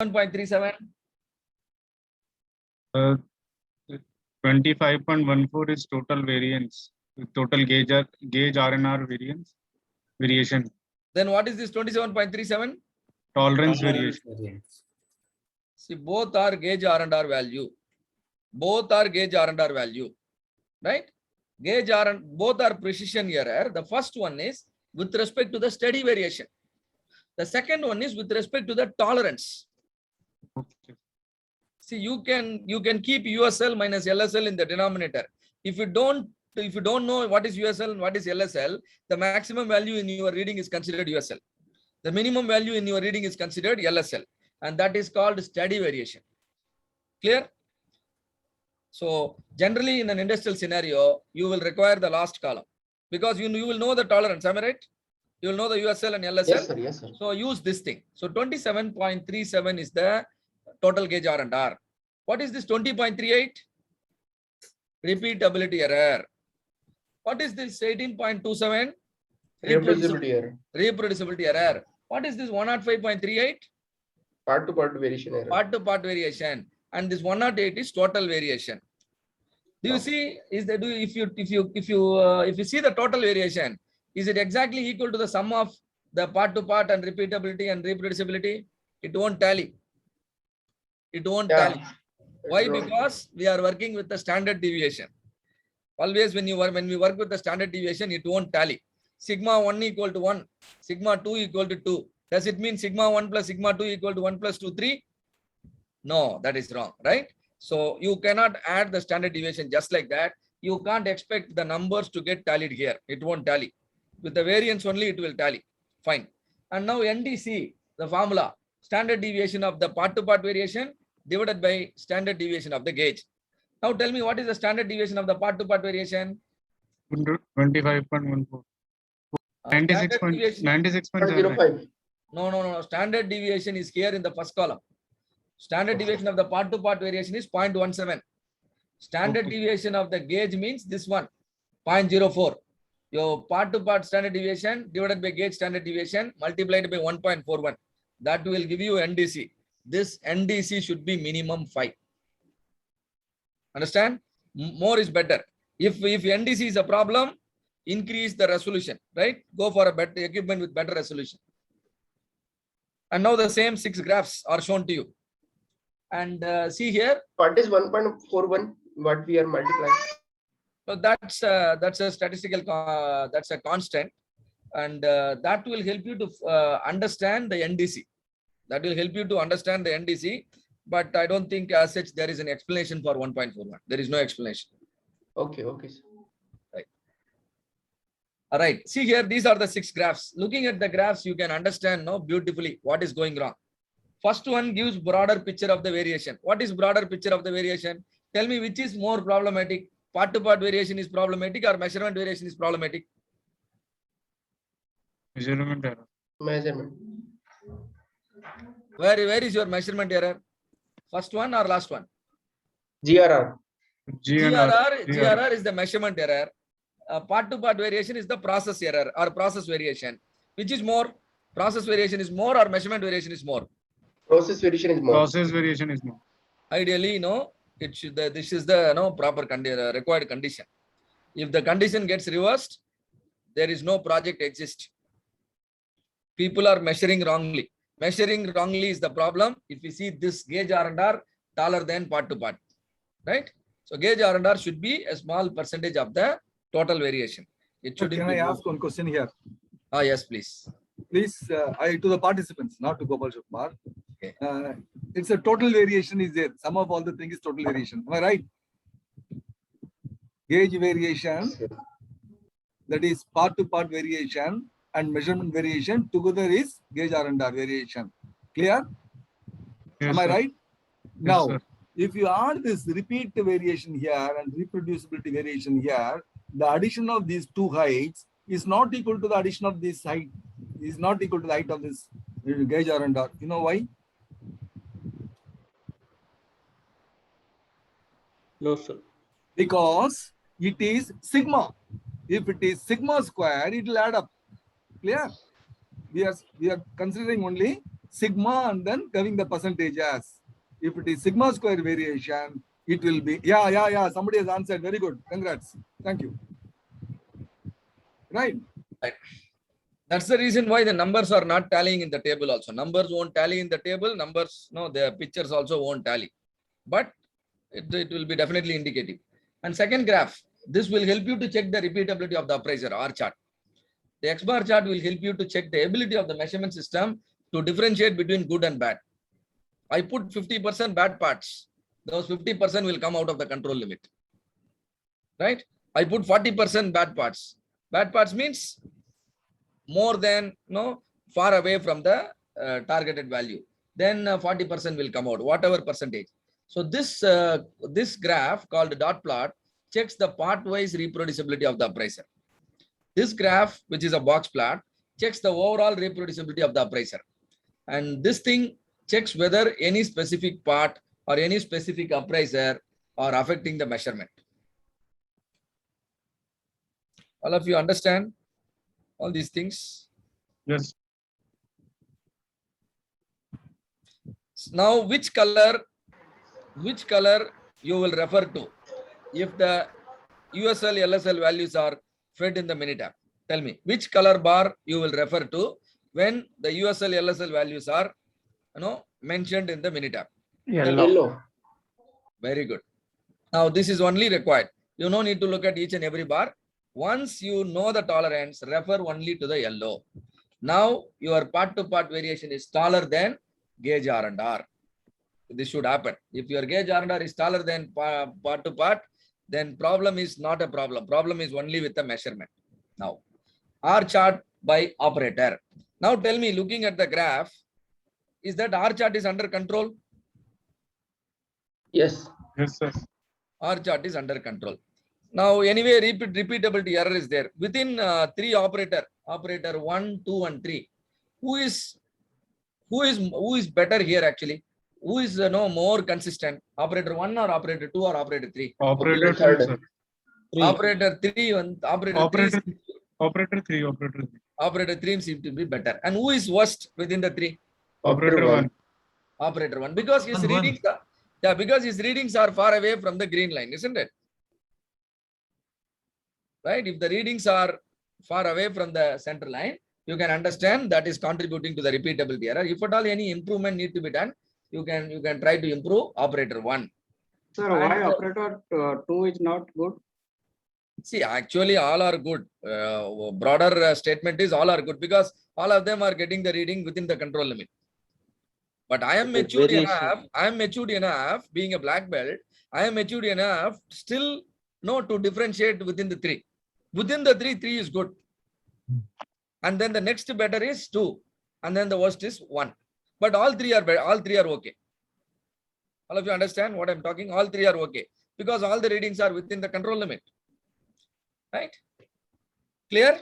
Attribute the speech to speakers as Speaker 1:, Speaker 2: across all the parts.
Speaker 1: 1.37.
Speaker 2: 25.14 is total variance. Total gauge R&R variation.
Speaker 1: Then what is this 27.37?
Speaker 2: Tolerance variation.
Speaker 1: See, both are gauge R&R value. Both are gauge R&R value. Right? Gauge R and both are precision error. The first one is with respect to the steady variation. The second one is with respect to the tolerance.
Speaker 2: Okay.
Speaker 1: See, you can keep USL minus LSL in the denominator. If you don't know what is USL and what is LSL, the maximum value in your reading is considered USL. The minimum value in your reading is considered LSL, and that is called steady variation. Clear? So generally in an industrial scenario, you will require the last column because you will know the tolerance. Am I right? You will know the USL and LSL.
Speaker 3: Yes, sir. Yes, sir.
Speaker 1: So use this thing. So 27.37 is the total gauge R&R. What is this 20.38? Repeatability error. What is this 18.27?
Speaker 3: Reproducibility error.
Speaker 1: Reproducibility error. What is this 105.38?
Speaker 3: Part to part variation error.
Speaker 1: Part to part variation. And this 108 is total variation. Do you see? Is that if you see the total variation, is it exactly equal to the sum of the part to part and repeatability and reproducibility? It won't tally. It won't tally. Why? Because we are working with the standard deviation. Always when we work with the standard deviation, it won't tally. Sigma 1 equal to 1, sigma 2 equal to 2. Does it mean sigma 1 plus sigma 2 equal to 1 plus 2, 3? No, that is wrong, right? So you cannot add the standard deviation just like that. You can't expect the numbers to get tallied here. It won't tally. With the variance only, it will tally. Fine. And now NDC, the formula, standard deviation of the part-to-part variation divided by standard deviation of the gauge. Now tell me, what is the standard deviation of the part-to-part variation?
Speaker 2: 25.14. 96.07.
Speaker 1: No. Standard deviation is here in the first column. Standard deviation of the part-to-part variation is 0.17. Standard deviation of the gauge means this one, 0.04. Your part-to-part standard deviation divided by gauge standard deviation multiplied by 1.41. That will give you NDC. This NDC should be minimum 5. Understand? More is better. If NDC is a problem, increase the resolution, right? Go for a better equipment with better resolution. And now the same 6 graphs are shown to you. And see here.
Speaker 3: What is 1.41? What we are multiplying?
Speaker 1: So that's a statistical, that's a constant. And that will help you to understand the NDC. That will help you to understand the NDC. But I don't think as such there is an explanation for 1.41. There is no explanation.
Speaker 3: Okay, okay, sir.
Speaker 1: Right. All right. See here, these are the 6 graphs. Looking at the graphs, you can understand now beautifully what is going wrong. First one gives broader picture of the variation. What is broader picture of the variation? Tell me which is more problematic. Part-to-part variation is problematic or measurement variation is problematic?
Speaker 2: Measurement error.
Speaker 3: Measurement.
Speaker 1: Where is your measurement error? First one or last one?
Speaker 3: GRR.
Speaker 1: GRR is the measurement error. Part-to-part variation is the process error or process variation. Which is more? Process variation is more or measurement variation is more?
Speaker 3: Process variation is more.
Speaker 2: Process variation is more.
Speaker 1: Ideally, it should. This is the proper required condition. If the condition gets reversed, there is no project exist. People are measuring wrongly. Measuring wrongly is the problem. If you see this gauge R&R taller than part-to-part, right? So gauge R&R should be a small percentage of the total variation. It should.
Speaker 4: Can I ask one question here?
Speaker 1: Yes, please.
Speaker 4: Please, to the participants, not to Gopal Kumar.
Speaker 1: Okay.
Speaker 4: It's a total variation is there. Sum of all the things is total variation. Am I right? Gauge variation, that is part-to-part variation, and measurement variation together is gauge R&R variation. Clear?
Speaker 2: Yes,
Speaker 4: Am I
Speaker 2: sir.
Speaker 4: right?
Speaker 2: Yes,
Speaker 4: Now,
Speaker 2: sir.
Speaker 4: if you add this repeat variation here and reproducibility variation here, the addition of these two heights is not equal to the addition of this height. Is not equal to the height of this gauge R&R. You know why?
Speaker 5: No, sir.
Speaker 4: Because it is sigma. If it is sigma square, it will add up. Clear? We are considering only sigma and then giving the percentage as. If it is sigma square variation, it will be, yeah. Somebody has answered. Very good. Congrats. Thank you. Right.
Speaker 1: That's the reason why the numbers are not tallying in the table also. Numbers won't tally in the table. Numbers, no, the pictures also won't tally. But it will be definitely indicative. And second graph, this will help you to check the repeatability of the appraiser, R chart. The X bar chart will help you to check the ability of the measurement system to differentiate between good and bad. I put 50% bad parts. Those 50% will come out of the control limit. Right? I put 40% bad parts. Bad parts means more than, far away from the targeted value. Then 40% will come out, whatever percentage. So this graph called dot plot checks the part-wise reproducibility of the appraiser. This graph, which is a box plot, checks the overall reproducibility of the appraiser. And this thing checks whether any specific part or any specific appraiser are affecting the measurement. All of you understand all these things?
Speaker 2: Yes.
Speaker 1: Now, which color you will refer to if the USL, LSL values are fed in the Minitab? Tell me, which color bar you will refer to when the USL, LSL values are, mentioned in the Minitab?
Speaker 3: Yellow.
Speaker 1: Very good. Now, this is only required. You no need to look at each and every bar. Once you know the tolerance, refer only to the yellow. Now, your part-to-part variation is taller than gauge R and R. This should happen. If your gauge R and R is taller than part-to-part, then problem is not a problem. Problem is only with the measurement. Now, R chart by operator. Now, tell me, looking at the graph, is that R chart is under control?
Speaker 3: Yes.
Speaker 2: Yes, sir.
Speaker 1: R chart is under control. Now, anyway, repeatability error is there. Within three operator 1, 2, and 3, who is better here actually? Who is more consistent? Operator 1 or operator 2 or operator 3?
Speaker 2: Operator
Speaker 3: Third.
Speaker 2: 3, sir.
Speaker 1: Operator 3 and
Speaker 2: Operator 3.
Speaker 1: Operator 3 seems to be better. And who is worst within the 3?
Speaker 2: Operator 1.
Speaker 1: Operator 1. Because his readings are, because his readings are far away from the green line, isn't it? Right? If the readings are far away from the center line, you can understand that is contributing to the repeatability error. If at all any improvement need to be done, you can try to improve operator 1.
Speaker 5: Sir, why operator 2 is not good?
Speaker 1: See, actually all are good. Broader statement is all are good because all of them are getting the reading within the control limit. But I am matured enough, being a black belt, I am matured enough still to differentiate within the 3. Within the 3 is good. And then the next better is 2. And then the worst is 1. But all three are okay. All of you understand what I'm talking? All 3 are okay. Because all the readings are within the control limit. Right? Clear?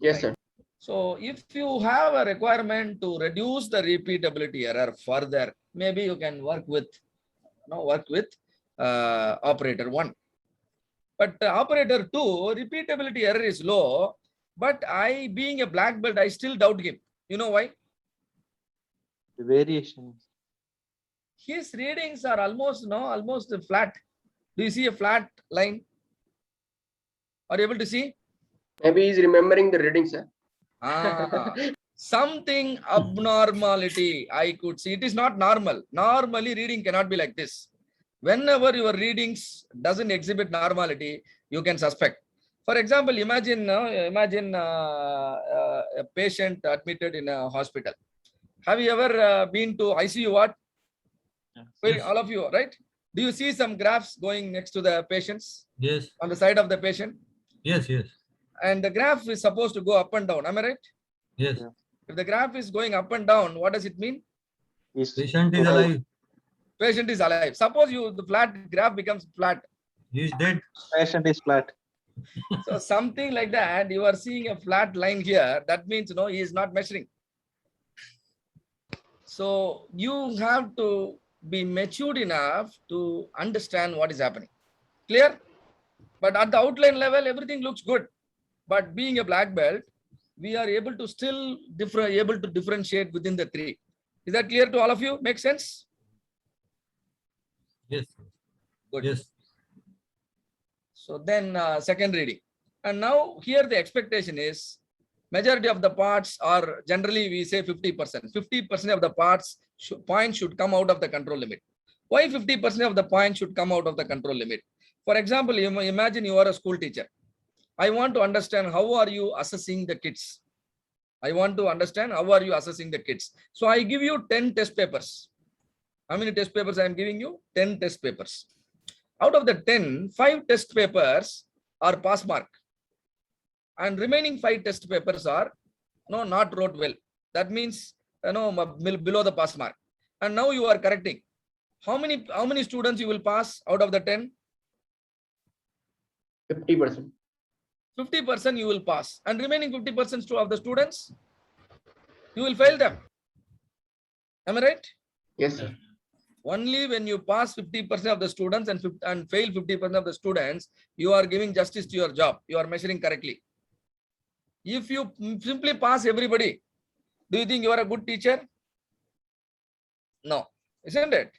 Speaker 3: Yes, sir.
Speaker 1: So if you have a requirement to reduce the repeatability error further, maybe you can work with operator 1. But operator 2, repeatability error is low, but I, being a black belt, I still doubt him. You know why?
Speaker 6: The variation.
Speaker 1: His readings are almost flat. Do you see a flat line? Are you able to see?
Speaker 3: Maybe he's remembering the reading, sir.
Speaker 1: Something abnormality I could see. It is not normal. Normally reading cannot be like this. Whenever your readings doesn't exhibit normality, you can suspect. For example, imagine a patient admitted in a hospital. Have you ever been to ICU ward?
Speaker 6: Yes.
Speaker 1: All of you, right? Do you see some graphs going next to the patients?
Speaker 6: Yes.
Speaker 1: On the side of the patient?
Speaker 6: Yes. Yes.
Speaker 1: And the graph is supposed to go up and down. Am I right?
Speaker 6: Yes.
Speaker 1: If the graph is going up and down, what does it mean?
Speaker 6: Patient is alive.
Speaker 1: Patient is alive. Suppose the flat graph becomes flat.
Speaker 6: He is dead.
Speaker 7: Patient is flat.
Speaker 1: So something like that, you are seeing a flat line here. That means, he is not measuring. So you have to be matured enough to understand what is happening. Clear? But at the outline level, everything looks good. But being a black belt, we are able to still able to differentiate within the three. Is that clear to all of you? Make sense?
Speaker 6: Yes.
Speaker 1: Good.
Speaker 6: Yes.
Speaker 1: So then second reading. And now here the expectation is majority of the parts are generally we say 50%. 50% of the points should come out of the control limit. Why 50% of the points should come out of the control limit? For example, you imagine you are a school teacher. I want to understand how are you assessing the kids. I want to understand how are you assessing the kids. So I give you 10 test papers. How many test papers I am giving you? 10 test papers. Out of the 10, 5 test papers are pass mark. And remaining 5 test papers are not wrote well. That means below the pass mark. And now you are correcting. How many students you will pass out of the 10?
Speaker 3: 50%.
Speaker 1: 50% you will pass. And remaining 50% of the students, you will fail them. Am I right?
Speaker 3: Yes, sir.
Speaker 1: Only when you pass 50% of the students and fail 50% of the students, you are giving justice to your job. You are measuring correctly. If you simply pass everybody, do you think you are a good teacher? No, isn't it?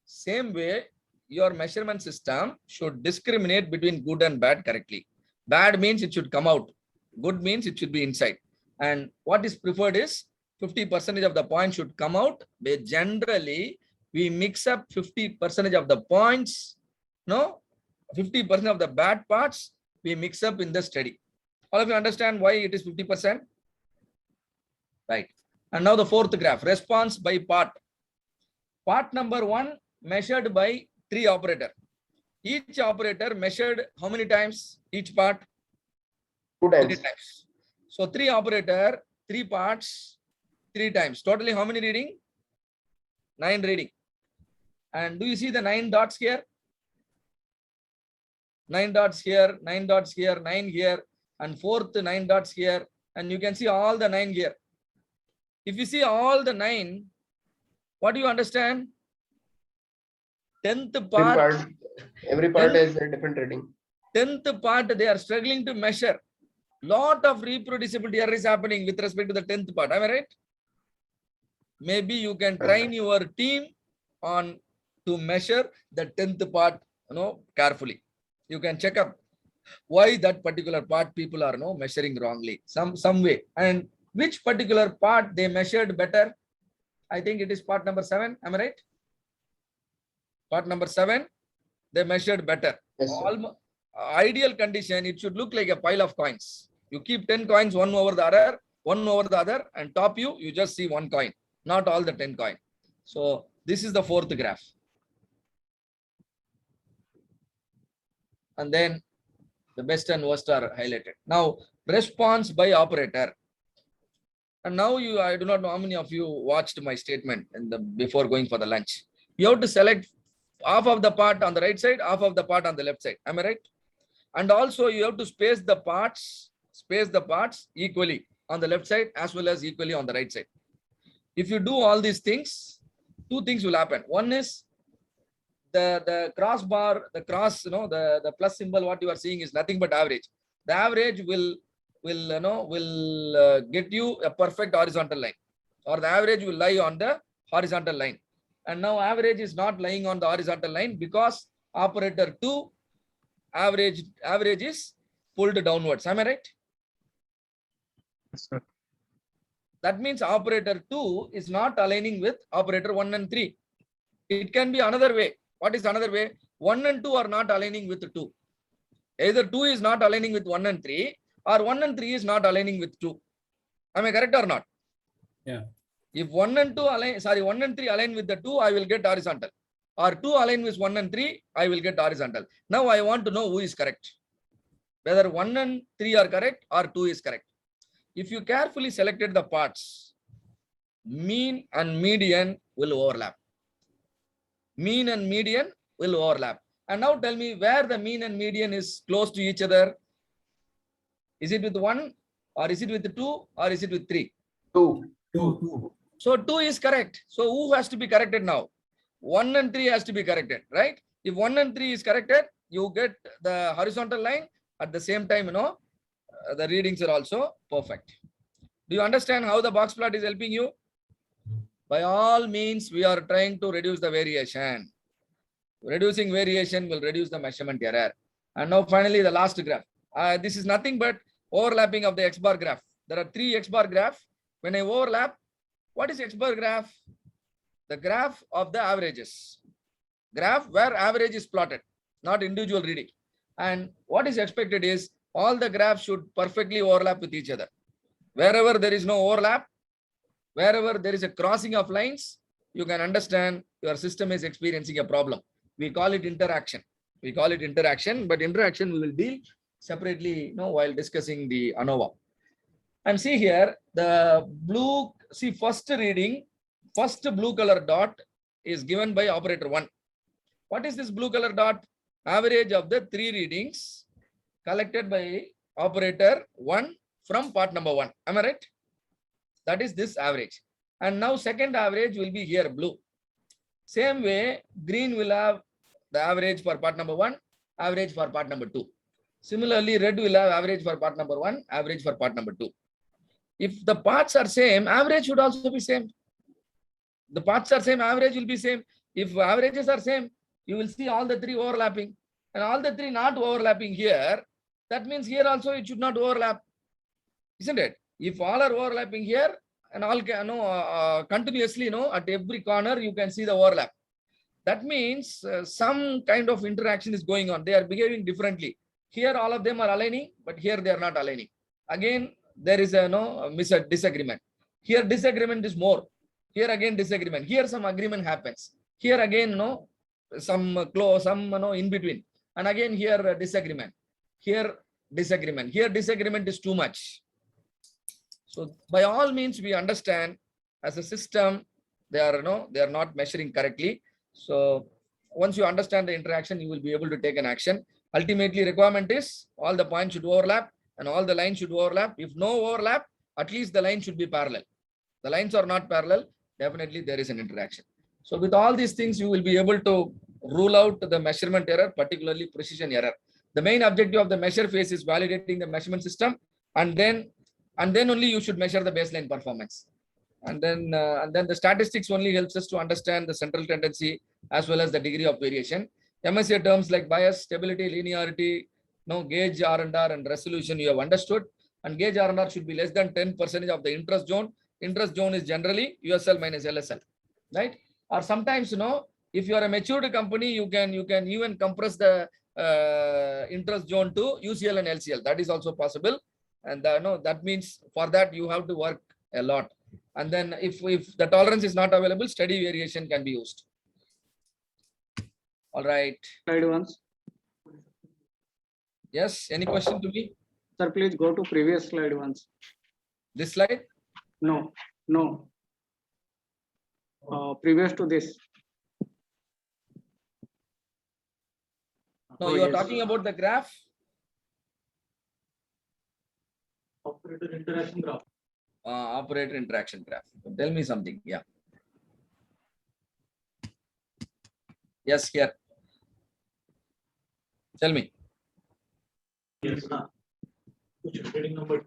Speaker 1: Same way, your measurement system should discriminate between good and bad correctly. Bad means it should come out. Good means it should be inside. And what is preferred is 50% of the points should come out. But generally, we mix up 50% of the points. 50% of the bad parts, we mix up in the study. All of you understand why it is 50%? Right. And now the fourth graph, response by part. Part number 1 measured by 3 operator. Each operator measured how many times each part?
Speaker 3: 2
Speaker 1: 3
Speaker 3: times.
Speaker 1: times. So 3 operator, 3 parts, 3 times. Totally how many reading? 9 reading. And do you see the 9 dots here? 9 dots here, 9 dots here, 9 here, and fourth 9 dots here. And you can see all the 9 here. If you see all the 9, what do you understand? 10th part.
Speaker 3: Every part has a different reading.
Speaker 1: 10th part, they are struggling to measure. Lot of reproducibility error is happening with respect to the 10th part. Am I right? Maybe you can train your team on to measure the 10th part, carefully. You can check up why that particular part people are measuring wrongly, some way. And which particular part they measured better? I think it is part number 7. Am I right? Part number 7, they measured better.
Speaker 3: Yes,
Speaker 1: Ideal condition, it should look like a pile of coins. You keep 10 coins one over the other, and top you just see 1 coin, not all the 10 coins. So this is the fourth graph. And then the best and worst are highlighted. Now, response by operator. And now I do not know how many of you watched my statement before going for the lunch. You have to select half of the part on the right side, half of the part on the left side. Am I right? And also you have to space the parts equally on the left side as well as equally on the right side. If you do all these things, 2 things will happen. One is the crossbar, the plus symbol, what you are seeing is nothing but average. The average will get you a perfect horizontal line, or the average will lie on the horizontal line. And now average is not lying on the horizontal line because operator 2 average is pulled downwards. Am I right?
Speaker 2: Yes, sir.
Speaker 1: That means operator 2 is not aligning with operator 1 and 3. It can be another way. What is another way? 1 and 2 are not aligning with 2. Either 2 is not aligning with 1 and 3, or 1 and 3 is not aligning with 2. Am I correct or not?
Speaker 5: Yeah.
Speaker 1: If 1 and 3 align with the 2, I will get horizontal. Or 2 align with 1 and 3, I will get horizontal. Now I want to know who is correct. Whether 1 and 3 are correct or 2 is correct. If you carefully selected the parts, mean and median will overlap. Mean and median will overlap. And now tell me where the mean and median is close to each other. Is it with 1, or is it with 2, or is it with 3?
Speaker 3: 2.
Speaker 6: 2.
Speaker 1: So 2 is correct. So who has to be corrected now? 1 and 3 has to be corrected, right? If 1 and 3 is corrected, you get the horizontal line. At the same time, the readings are also perfect. Do you understand how the box plot is helping you? By all means, we are trying to reduce the variation. Reducing variation will reduce the measurement error. And now finally, the last graph. This is nothing but overlapping of the X bar graph. There are 3 X bar graph. When I overlap, what is X bar graph? The graph of the averages. Graph where average is plotted, not individual reading. And what is expected is all the graphs should perfectly overlap with each other. Wherever there is no overlap, wherever there is a crossing of lines, you can understand your system is experiencing a problem. We call it interaction. We call it interaction, but interaction we will deal separately, while discussing the ANOVA. And see here, the blue, see first reading, first blue color dot is given by operator 1. What is this blue color dot? Average of the 3 readings collected by operator 1 from part number 1. Am I right? That is this average. And now second average will be here blue. Same way, green will have the average for part number 1, average for part number 2. Similarly, red will have average for part number 1, average for part number 2. If the parts are same, average should also be same. The parts are same, average will be same. If averages are same, you will see all the 3 overlapping. And all the 3 not overlapping here, that means here also it should not overlap. Isn't it? If all are overlapping here and all continuously, at every corner you can see the overlap. That means some kind of interaction is going on. They are behaving differently. Here all of them are aligning, but here they are not aligning. Again, there is a disagreement. Here disagreement is more. Here again disagreement. Here some agreement happens. Here again, some in between. And again here disagreement. Here disagreement. Here disagreement is too much. So by all means, we understand as a system, they are not measuring correctly. So once you understand the interaction, you will be able to take an action. Ultimately, requirement is all the points should overlap and all the lines should overlap. If no overlap, at least the line should be parallel. The lines are not parallel, definitely there is an interaction. So with all these things, you will be able to rule out the measurement error, particularly precision error. The main objective of the measure phase is validating the measurement system, and then only you should measure the baseline performance. And then the statistics only helps us to understand the central tendency as well as the degree of variation. MSA terms like bias, stability, linearity, gauge R&R and resolution you have understood. And gauge R&R should be less than 10% of the interest zone. Interest zone is generally USL minus LSL, right? Or sometimes, if you are a matured company, you can even compress the interest zone to UCL and LCL. That is also possible. And that means for that you have to work a lot. And then if the tolerance is not available, steady variation can be used. All right.
Speaker 5: Slide once.
Speaker 1: Yes. Any question to me?
Speaker 5: Sir, please go to previous slide once.
Speaker 1: This slide?
Speaker 5: No. Previous to this.
Speaker 1: No,
Speaker 5: Oh,
Speaker 1: you are
Speaker 5: yes.
Speaker 1: talking about the graph.
Speaker 6: Operator interaction graph.
Speaker 1: Operator interaction graph. Tell me something. Yeah. Yes, here. Tell me.
Speaker 6: Yes. Reading number 2.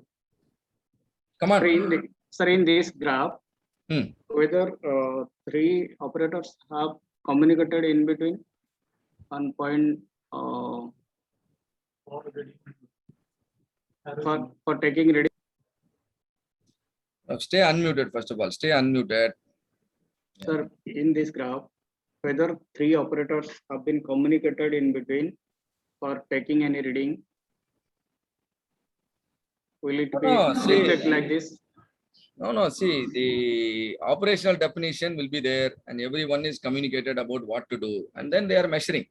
Speaker 1: Come on.
Speaker 5: Sir, in this graph, whether 3 operators have communicated in between on point for taking reading.
Speaker 1: Stay unmuted, first of all. Stay unmuted.
Speaker 5: Sir, in this graph, whether 3 operators have been communicated in between for taking any reading, will it be checked like this?
Speaker 1: No. See, the operational definition will be there and everyone is communicated about what to do. And then they are measuring.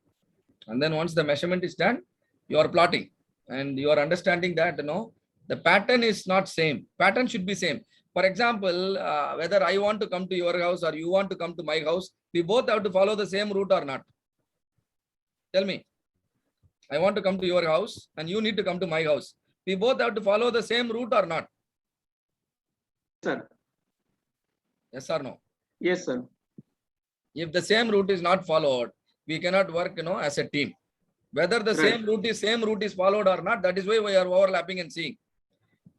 Speaker 1: And then once the measurement is done, you are plotting. And you are understanding that, the pattern is not same. Pattern should be same. For example, whether I want to come to your house or you want to come to my house, we both have to follow the same route or not. Tell me. I want to come to your house and you need to come to my house. We both have to follow the same route or not?
Speaker 5: Sir.
Speaker 1: Yes or no?
Speaker 5: Yes, sir.
Speaker 1: If the same route is not followed, we cannot work, as a team. Whether the
Speaker 5: Right.
Speaker 1: same route is followed or not, that is why we are overlapping and seeing.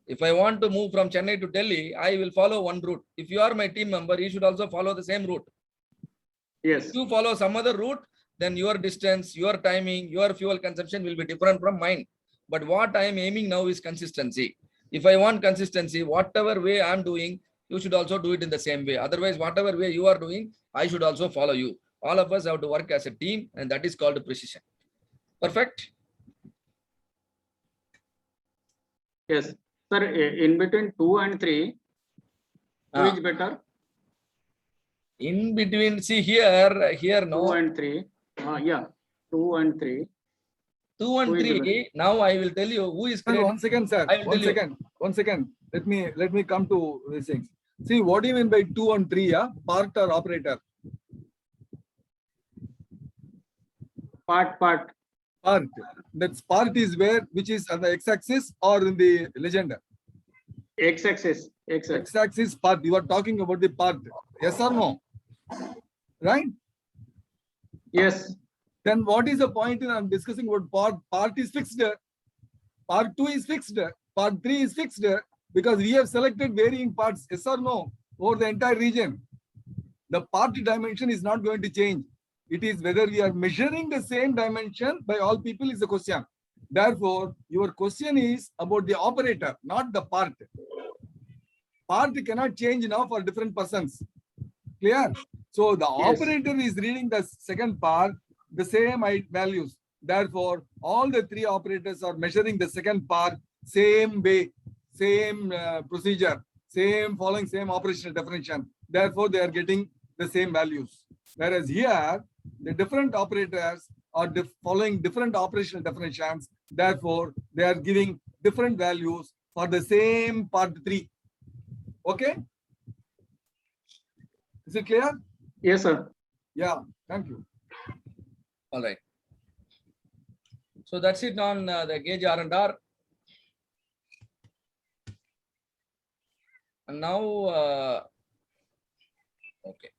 Speaker 1: If I want to move from Chennai to Delhi, I will follow one route. If you are my team member, you should also follow the same route.
Speaker 5: Yes.
Speaker 1: If you follow some other route, then your distance, your timing, your fuel consumption will be different from mine. But what I am aiming now is consistency. If I want consistency, whatever way I am doing, you should also do it in the same way. Otherwise, whatever way you are doing, I should also follow you. All of us have to work as a team, and that is called precision. Perfect.
Speaker 5: Yes. Sir, in between 2 and 3, who
Speaker 1: Ah.
Speaker 5: is better?
Speaker 1: In between, see here
Speaker 5: 2
Speaker 1: now,
Speaker 5: and 3. Yeah. 2 and 3.
Speaker 1: 2 and
Speaker 5: Who is the
Speaker 1: 3. Now I will tell you who is
Speaker 4: Sir,
Speaker 1: creating.
Speaker 4: one second, sir.
Speaker 1: I will
Speaker 4: One
Speaker 1: tell you.
Speaker 4: second. One second. Let me come to these things. See, what do you mean by 2 and 3? Yeah, part or operator?
Speaker 5: Part.
Speaker 4: Part. That part is where, which is on the x-axis or in the legend?
Speaker 5: X-axis.
Speaker 4: X-axis part. You are talking about the part. Yes or no? Right?
Speaker 5: Yes.
Speaker 4: Then what is the point in I'm discussing about part? Part is fixed. Part 2 is fixed. Part 3 is fixed because we have selected varying parts. Yes or no? Over the entire region. The part dimension is not going to change. It is whether we are measuring the same dimension by all people is the question. Therefore, your question is about the operator, not the part. Part cannot change now for different persons. Clear? So the
Speaker 5: Yes.
Speaker 4: operator is reading the second part, the same values. Therefore, all the 3 operators are measuring the second part same way, same procedure, same following same operational definition. Therefore, they are getting the same values. Whereas here, the different operators are following different operational definitions. Therefore, they are giving different values for the same part 3. Okay? Is it clear?
Speaker 5: Yes, sir.
Speaker 4: Yeah, thank you.
Speaker 1: All right. So that's it on the gauge R&R. And now, okay.